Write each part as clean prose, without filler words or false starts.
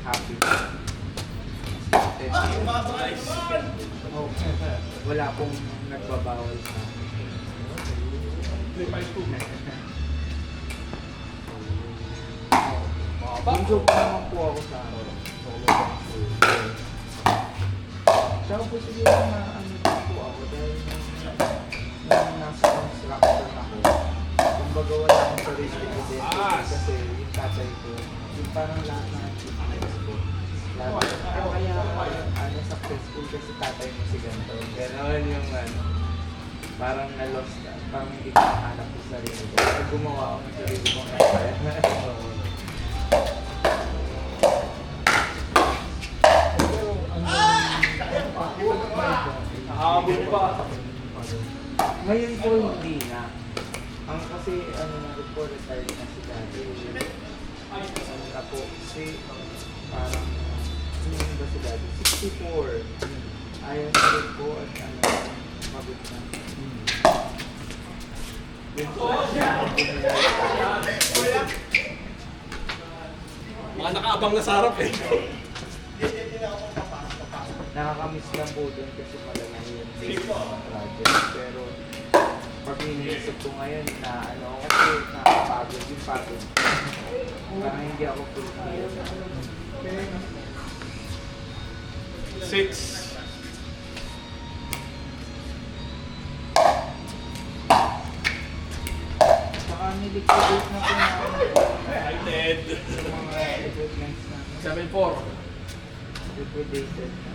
happy. Oh, wala pong nagbabawal sa akin. 352. Bunso pa naman po ako sa Tsaka po siguro na ano din po ako dahil nung nasa construction ako, kumbaga wala akong sarili identity kasi yung tatay ko, yung parang lahat ng business ko. Kaya ano, successful kasi tatay mo si ganito. Ganon yung ano, parang na-lost na, parang hindi ko nahanap yung sarili ko. Kaya gumawa ako ng sarili ko kaya. Nakahabol pa. Ngayon po hindi na. Ang kasi ano na po, retired na si daddy. Ano na po, kasi parang, hindi ba si daddy? 64. Ayaw na rin po at ano, mabit na. Yun po, Mga nakaabang na sa harap eh. nakakamiss lang po doon kasi malaki yung basic ng project. Pero pag iniisip ko ngayon na ano, kasi nakapagod yung pagod. Parang hindi ako fulfilled. 6. Saka niliquidate na po namin United. yung mga equipments na 7-4. liquidated na.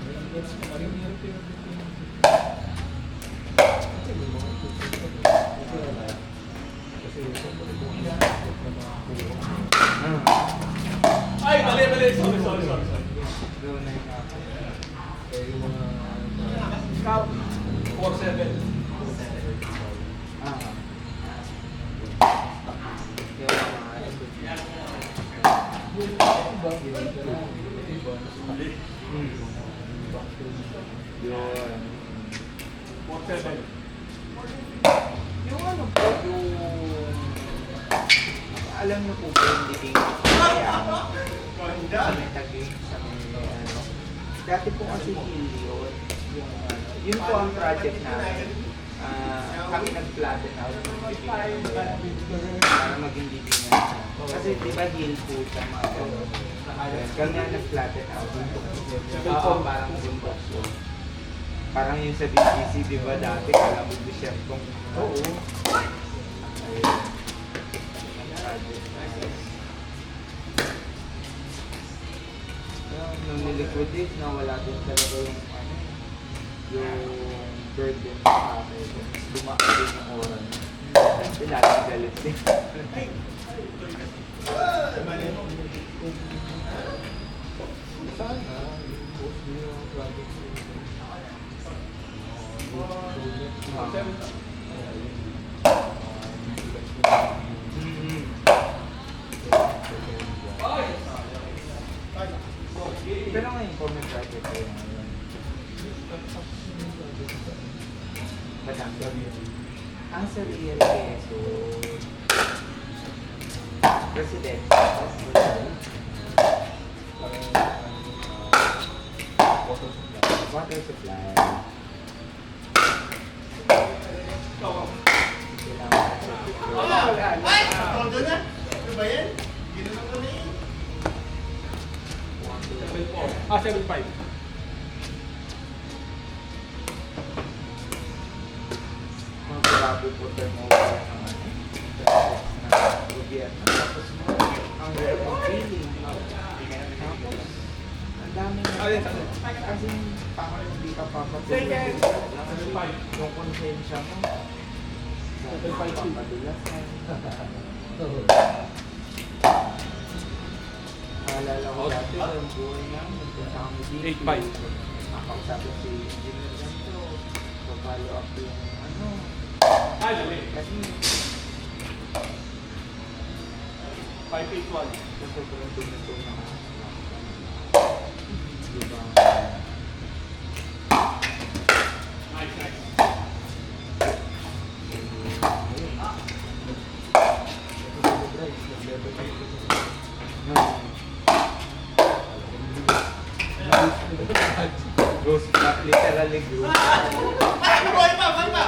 Ay, mali. Sorry. Doon na yung ako. Count. 4-7. Ah. Yung mga equipments. Yun. 4-7. Yung ano po, yung... Alam niyo po ba yung living kaya sa may tagig, sa may ano. Dati po kasi yun, yung ano, yun po ang project namin. Kami nag-flatten out yung living para maging living na siya. Kasi di ba hill po siya mga gano'n. Kami na nag-flatten out. Oo, parang bundok po. Parang yung sa BGC, di ba dati kala mo bishop kong... Oo. Ayun. Nung niliquidate na wala din talaga yung ano, yung burden sa akin. Dumaan din yung oras. Sila ang galit din. Sana, post nyo yung project nyo. Pero ngayon po may project kayo ngayon. Madam, ang sa real peso, president, water supply. Ay! Todo na! Ano ba yan? Ginanong ko na eh. 7-4. 7-5. Mga grabe po turnover ng ano, ng gobyerno. Tapos mo, ang hirap ng feeling. Tapos, ang dami na. Kasi parang hindi ka papatuloy. Yung konsensya mo. Papadulas na. Naalala ko dati, yung buhay namin, punta kami dito. 8-5. Nakausapin si Engineer Ganto. Follow up yung ano. Ay, dali. Kasi 5-8-1. sobrang dumito na diba? Nice. Ghost back, literally ghost. Ay, boy pa, boy pa!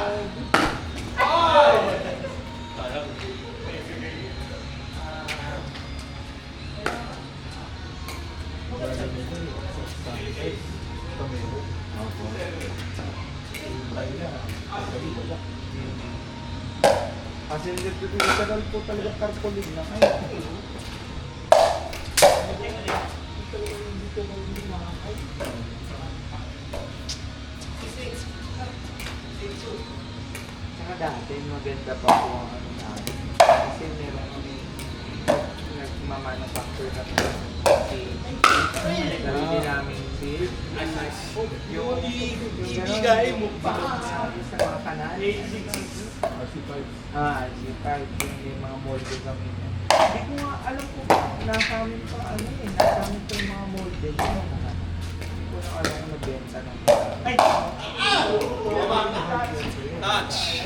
Kasi literal po talaga tarpaulin na ngayon. Tsaka dati maganda pa po ang ano namin. Kasi meron kami nagmamanufacture na si sarili namin si yung ibigay mo pa. Sa mga kanal. RC5. RC5 yung mga molde kami. Hindi ko nga alam kung nasa amin pa ano eh. Nasa amin pa yung mga molde. Hindi ko na alam kung nabenta ng Ay! Touch!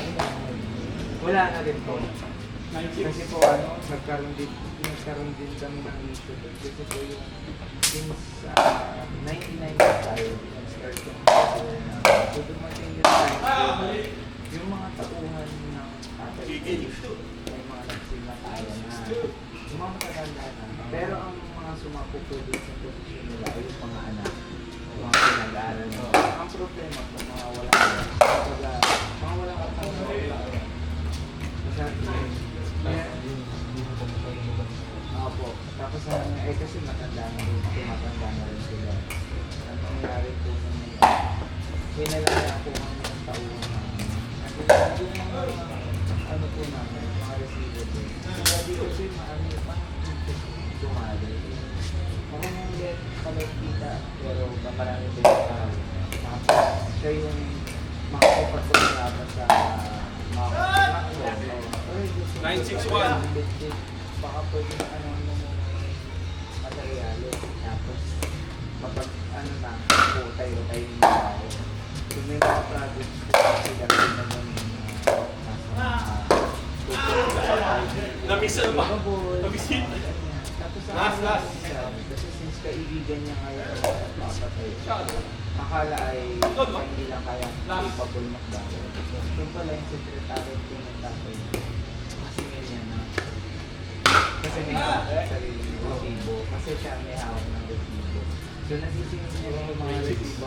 wala na rin po. 96. Kasi po ano, nagkaroon din kami ng issue. Kasi po yung since 99 tayo, nag-start yung so dumating yung time, yung mga tauhan ng tatay ko, may mga nagsimatayan na, yung mga mataganda na. Pero ang mga sumapo po doon sa posisyon nila ay yung mga anak, yung mga pinag-aaral nila. Ang problema po, mga walang Opo. Tapos kasi matanda na rin, tumatanda na rin sila. Ang nangyari po nung hinalala po kami ng tauhan namin. At yung mga ano po namin, mga receivables. Kaya di kasi maano pa dumali. Mga nangyari pala kita, pero marami din sa tapos siya yung makakapagpapalaban sa mga 961. Baka pwede na ano materyales. Tapos kapag ano na, tayo yung tao. Kung may mga projects kasi dahil naman Namiss ba? Namiss. Tapos Last. kasi since kaibigan niya ngayon papatay siya. Akala ay hindi lang kaya capable magbago. Yung pala yung secretary ko ng tatay. Kasi ganyan na. Kasi may hawak ng sarili ng resibo. Kasi siya may hawak ng resibo. So nasisingin niya yung mga resibo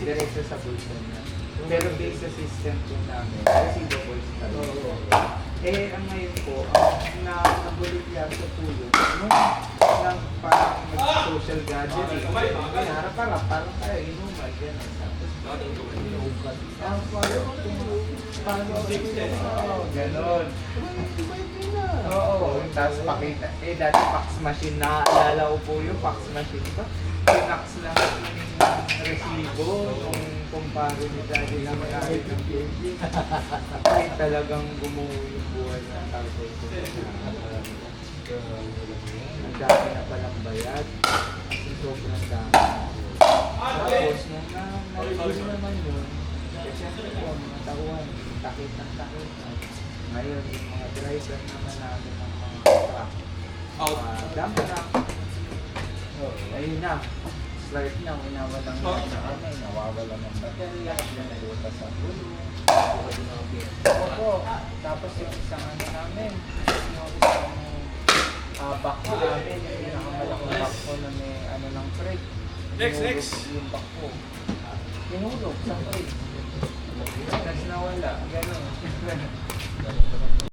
diretso sa bulsa niya. Pero based sa system po namin, receivables talaga. Eh, ang ngayon po, ang nabuligyan sa pulo, nung parang social gathering, may harap-harap, parang tayo inuman, gano'n. Tapos, inuugat. Parang gano'n. Oo, tapos pakita. Eh, dati fax machine, naaalala ko po yung fax machine pa. Pinax lang yung resibo, yung kumpare ni daddy na may ng building. Ay, talagang gumuho yung buhay ng tao ko. Ang dami na palang bayad. Kasi sobrang dami. Tapos, nung na-review naman yun, kasi syempre po, mga tauhan, takit ng takit. Ngayon, yung mga driver naman namin ng mga truck. Dump truck. Ayun na. Start na, winawalang nawawala ng baterya, nalutas ang gulo. Opo. Tapos yung isang ano namin, yung isang back namin, yung pinakamalaking back ko na may ano ng brake. Next. Yung back ko. Tinulog sa brake. Tapos nawala. Ganun.